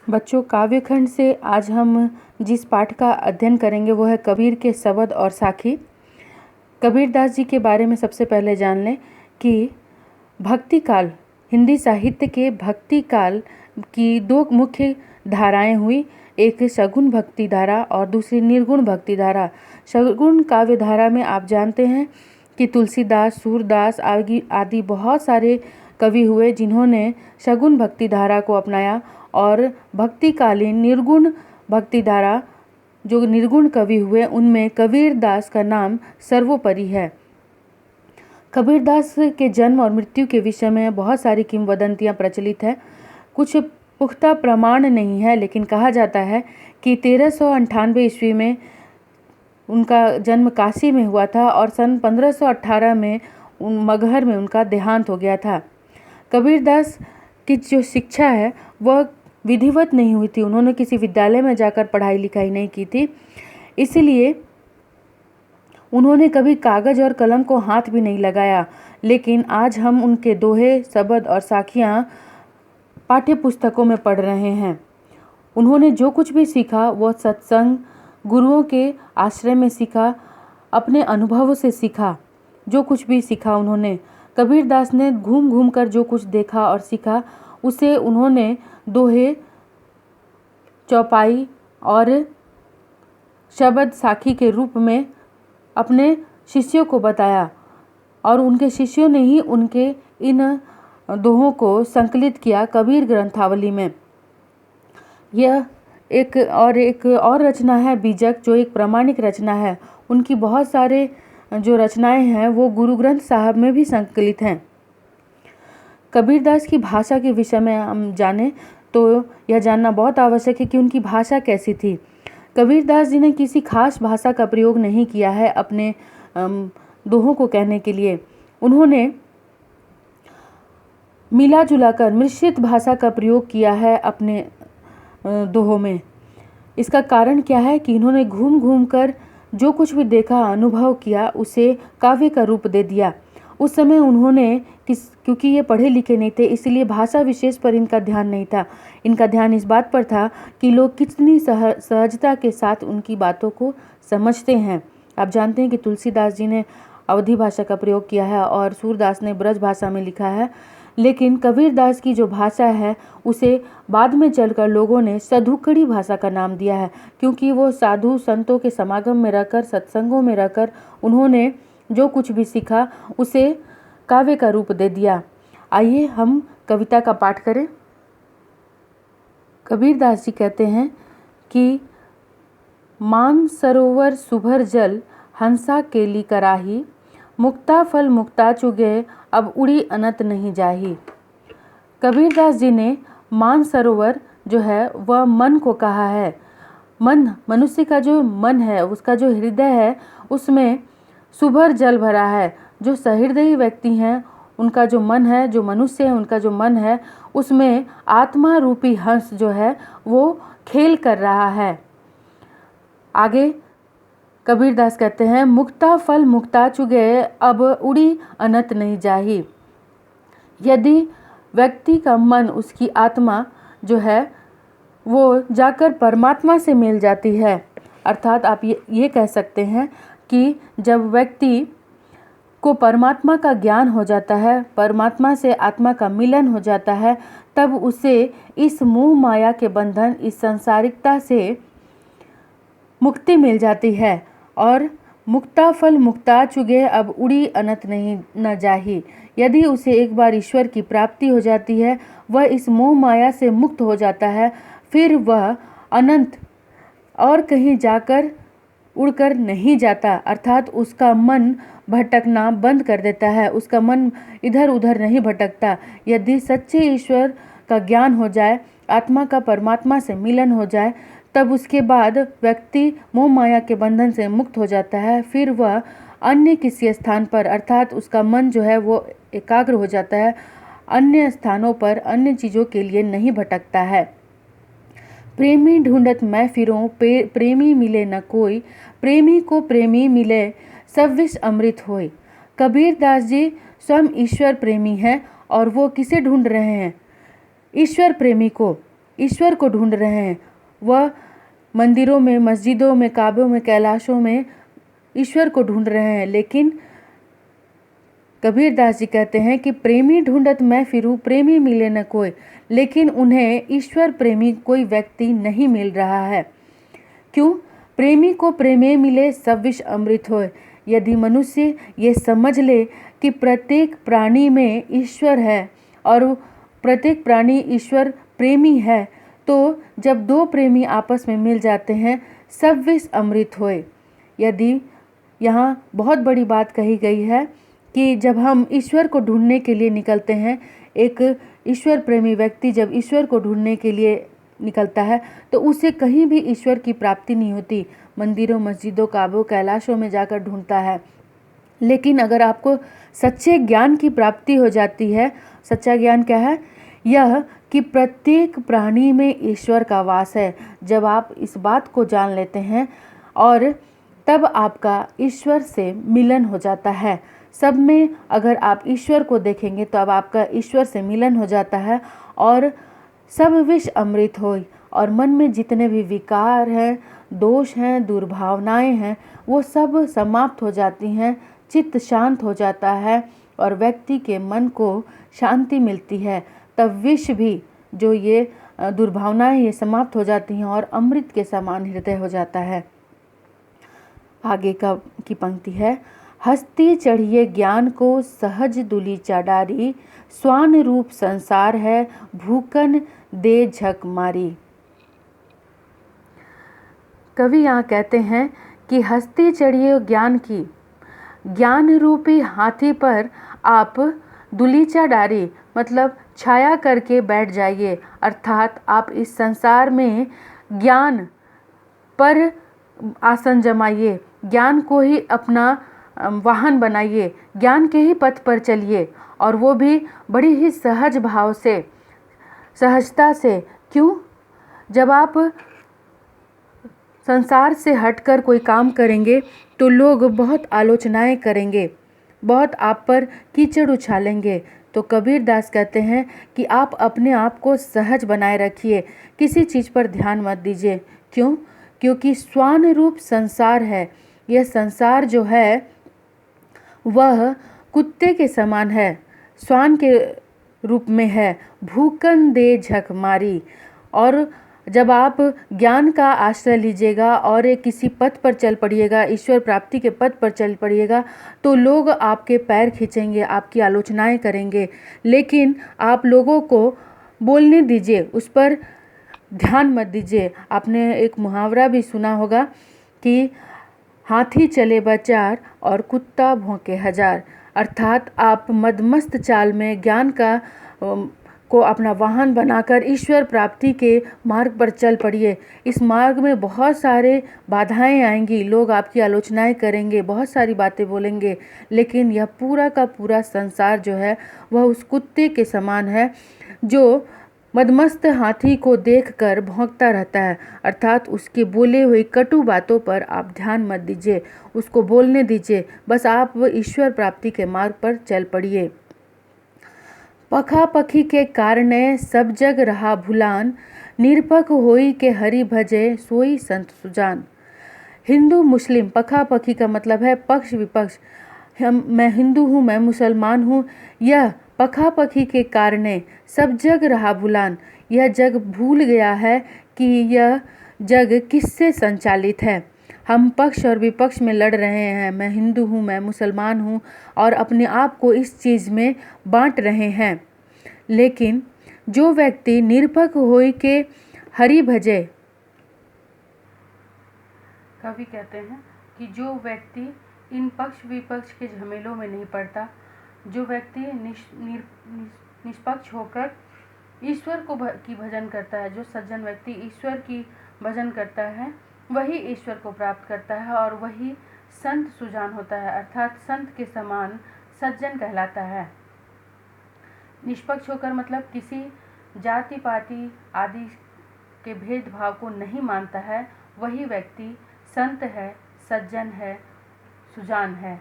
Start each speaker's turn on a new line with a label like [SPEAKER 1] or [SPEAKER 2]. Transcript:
[SPEAKER 1] बच्चों, काव्यखंड से आज हम जिस पाठ का अध्ययन करेंगे वो है कबीर के शबद और साखी। कबीरदास जी के बारे में सबसे पहले जान लें कि भक्ति काल, हिंदी साहित्य के भक्ति काल की दो मुख्य धाराएं हुई, एक सगुण भक्ति धारा और दूसरी निर्गुण भक्ति धारा। सगुण काव्य धारा में आप जानते हैं कि तुलसीदास, सूरदास आदि बहुत सारे कवि हुए जिन्होंने सगुण भक्ति धारा को अपनाया, और भक्तिकालीन निर्गुण भक्ति धारा जो निर्गुण कवि हुए उनमें कबीरदास का नाम सर्वोपरि है। कबीरदास के जन्म और मृत्यु के विषय में बहुत सारी किंवदंतियां प्रचलित है। कुछ पुख्ता प्रमाण नहीं है, लेकिन कहा जाता है कि 1398 ईस्वी में उनका जन्म काशी में हुआ था और सन 1518 में मगहर में उनका देहांत हो गया था। कबीरदास की जो शिक्षा है वह विधिवत नहीं हुई थी, उन्होंने किसी विद्यालय में जाकर पढ़ाई लिखाई नहीं की थी, इसलिए उन्होंने कभी कागज और कलम को हाथ भी नहीं लगाया। लेकिन आज हम उनके दोहे, शबद और साखियाँ पाठ्य पुस्तकों में पढ़ रहे हैं। उन्होंने जो कुछ भी सीखा वह सत्संग, गुरुओं के आश्रय में सीखा, अपने अनुभवों से सीखा। जो कुछ भी सीखा उन्होंने, कबीरदास ने घूम घूम कर जो कुछ देखा और सीखा उसे उन्होंने दोहे, चौपाई और शबद साखी के रूप में अपने शिष्यों को बताया, और उनके शिष्यों ने ही उनके इन दोहों को संकलित किया कबीर ग्रंथावली में। यह एक और रचना है बीजक, जो एक प्रामाणिक रचना है। उनकी बहुत सारे जो रचनाएं हैं वो गुरु ग्रंथ साहब में भी संकलित हैं। कबीरदास की भाषा के विषय में हम जानें तो यह जानना बहुत आवश्यक है कि उनकी भाषा कैसी थी। कबीरदास जी ने किसी खास भाषा का प्रयोग नहीं किया है अपने दोहों को कहने के लिए। उन्होंने मिला जुला कर मिश्रित भाषा का प्रयोग किया है अपने दोहों में। इसका कारण क्या है कि इन्होंने घूम घूम कर जो कुछ भी देखा, अनुभव किया, उसे काव्य का रूप दे दिया। उस समय उन्होंने क्योंकि ये पढ़े लिखे नहीं थे, इसलिए भाषा विशेष पर इनका ध्यान नहीं था। इनका ध्यान इस बात पर था कि लोग कितनी सहजता के साथ उनकी बातों को समझते हैं। आप जानते हैं कि तुलसीदास जी ने अवधी भाषा का प्रयोग किया है और सूरदास ने ब्रज भाषा में लिखा है, लेकिन कबीरदास की जो भाषा है उसे बाद में चलकर लोगों ने सधुकड़ी भाषा का नाम दिया है, क्योंकि वो साधु संतों के समागम में रहकर, सत्संगों में रहकर उन्होंने जो कुछ भी सीखा उसे काव्य का रूप दे दिया। आइए हम कविता का पाठ करें। कबीरदास जी कहते हैं कि मान सरोवर सुभर जल, हंसा केली कराही, मुक्ता फल मुक्ता चुगे, अब उड़ी अनंत नहीं जाही। कबीरदास जी ने मान सरोवर जो है वह मन को कहा है। मन, मनुष्य का जो मन है, उसका जो हृदय है, उसमें सुभर जल भरा है। जो सहृदयी व्यक्ति हैं उनका जो मन है, जो मनुष्य है उनका जो मन है, उसमें आत्मा रूपी हंस जो है वो खेल कर रहा है। आगे कबीरदास कहते हैं, मुक्ता फल मुक्ता चुगे, अब उड़ी अनंत नहीं जाही। यदि व्यक्ति का मन, उसकी आत्मा जो है वो जाकर परमात्मा से मिल जाती है, अर्थात आप ये कह सकते हैं कि जब व्यक्ति को परमात्मा का ज्ञान हो जाता है, परमात्मा से आत्मा का मिलन हो जाता है, तब उसे इस मोह माया के बंधन, इस सांसारिकता से मुक्ति मिल जाती है। और मुक्ता फल मुक्ता चुगे, अब उड़ी अनंत नहीं न जाही। यदि उसे एक बार ईश्वर की प्राप्ति हो जाती है, वह इस मोह माया से मुक्त हो जाता है, फिर वह अनंत और कहीं जाकर उड़कर नहीं जाता, अर्थात उसका मन भटकना बंद कर देता है, उसका मन इधर उधर नहीं भटकता। यदि सच्चे ईश्वर का ज्ञान हो जाए, आत्मा का परमात्मा से मिलन हो जाए, तब उसके बाद व्यक्ति मोह माया के बंधन से मुक्त हो जाता है। फिर वह अन्य किसी स्थान पर, अर्थात उसका मन जो है वो एकाग्र हो जाता है, अन्य स्थानों पर अन्य चीज़ों के लिए नहीं भटकता है। प्रेमी ढूंढत मैं फिरूं, प्रेमी मिले न कोई, प्रेमी को प्रेमी मिले, सब विष अमृत होय। कबीरदास जी स्वयं ईश्वर प्रेमी हैं और वो किसे ढूंढ रहे हैं? ईश्वर प्रेमी को। ईश्वर को ढूंढ रहे हैं। वह मंदिरों में, मस्जिदों में, काबों में, कैलाशों में ईश्वर को ढूंढ रहे हैं। लेकिन कबीर दास जी कहते हैं कि प्रेमी ढूंढत मैं फिरूं, प्रेमी मिले न कोई। लेकिन उन्हें ईश्वर प्रेमी कोई व्यक्ति नहीं मिल रहा है। क्यों? प्रेमी को प्रेमे मिले सब विष अमृत होए। यदि मनुष्य ये समझ ले कि प्रत्येक प्राणी में ईश्वर है और प्रत्येक प्राणी ईश्वर प्रेमी है, तो जब दो प्रेमी आपस में मिल जाते हैं, सब विष अमृत होए। यदि यहाँ बहुत बड़ी बात कही गई है कि जब हम ईश्वर को ढूंढने के लिए निकलते हैं, एक ईश्वर प्रेमी व्यक्ति जब ईश्वर को ढूंढने के लिए निकलता है तो उसे कहीं भी ईश्वर की प्राप्ति नहीं होती। मंदिरों, मस्जिदों, काबों, कैलाशों में जाकर ढूंढता है। लेकिन अगर आपको सच्चे ज्ञान की प्राप्ति हो जाती है, सच्चा ज्ञान क्या है? यह कि प्रत्येक प्राणी में ईश्वर का वास है। जब आप इस बात को जान लेते हैं और तब आपका ईश्वर से मिलन हो जाता है। सब में अगर आप ईश्वर को देखेंगे तो अब आपका ईश्वर से मिलन हो जाता है और सब विष अमृत होई। और मन में जितने भी विकार हैं, दोष हैं, दुर्भावनाएं हैं, वो सब समाप्त हो जाती हैं। चित्त शांत हो जाता है और व्यक्ति के मन को शांति मिलती है। तब विष भी, जो ये दुर्भावनाएं, ये समाप्त हो जाती हैं और अमृत के समान हृदय हो जाता है। आगे की पंक्ति है, हस्ती चढ़िए ज्ञान को सहज दुलीचा डारी, स्वान रूप संसार है भूकन दे झक मारी। कवि यहाँ कहते हैं कि हस्ती चढ़िए ज्ञान की, ज्ञान रूपी हाथी पर आप दुलीचा डारी, मतलब छाया करके बैठ जाइए। अर्थात आप इस संसार में ज्ञान पर आसन जमाइए, ज्ञान को ही अपना वाहन बनाइए, ज्ञान के ही पथ पर चलिए और वो भी बड़ी ही सहज भाव से, सहजता से। क्यों? जब आप संसार से हटकर कोई काम करेंगे तो लोग बहुत आलोचनाएं करेंगे, बहुत आप पर कीचड़ उछालेंगे। तो कबीर दास कहते हैं कि आप अपने आप को सहज बनाए रखिए, किसी चीज़ पर ध्यान मत दीजिए। क्यों? क्योंकि स्वान रूप संसार है। यह संसार जो है वह कुत्ते के समान है, स्वान के रूप में है, भूकन दे झक मारी। और जब आप ज्ञान का आश्रय लीजिएगा और एक किसी पथ पर चल पड़िएगा, ईश्वर प्राप्ति के पथ पर चल पड़िएगा, तो लोग आपके पैर खींचेंगे, आपकी आलोचनाएं करेंगे। लेकिन आप लोगों को बोलने दीजिए, उस पर ध्यान मत दीजिए। आपने एक मुहावरा भी सुना होगा कि हाथी चले बचार और कुत्ता भौंके हजार। अर्थात आप मदमस्त चाल में ज्ञान को अपना वाहन बनाकर ईश्वर प्राप्ति के मार्ग पर चल पड़िए। इस मार्ग में बहुत सारे बाधाएं आएंगी, लोग आपकी आलोचनाएं करेंगे, बहुत सारी बातें बोलेंगे। लेकिन यह पूरा का पूरा संसार जो है वह उस कुत्ते के समान है जो मदमस्त हाथी को देखकर भौंकता रहता है। अर्थात उसके बोले हुए कटु बातों पर आप ध्यान मत दीजिए, उसको बोलने दीजिए, बस आप ईश्वर प्राप्ति के मार्ग पर चल पड़िए। पखा पखी के कारणे सब जग रहा भुलान, निरपक होई के हरि भजे सोई संत सुजान। हिंदू मुस्लिम, पखा पखी का मतलब है पक्ष विपक्ष। मैं हिंदू हूँ, मैं मुसलमान हूँ, यह पखा पखी के कारणे सब जग रहा भुलान। यह जग भूल गया है कि यह जग किससे संचालित है। हम पक्ष और विपक्ष में लड़ रहे हैं, मैं हिंदू हूँ, मैं मुसलमान हूँ, और अपने आप को इस चीज़ में बांट रहे हैं। लेकिन जो व्यक्ति निरपक होई के हरि भजे, कवि कहते हैं कि जो व्यक्ति इन पक्ष विपक्ष के झमेलों में नहीं पड़ता, जो व्यक्ति निष्पक्ष होकर ईश्वर की भजन करता है, जो सज्जन व्यक्ति ईश्वर की भजन करता है, वही ईश्वर को प्राप्त करता है और वही संत सुजान होता है। अर्थात संत के समान सज्जन कहलाता है। निष्पक्ष होकर मतलब किसी जाति पाति आदि के भेदभाव को नहीं मानता है, वही व्यक्ति संत है, सज्जन है, सुजान है।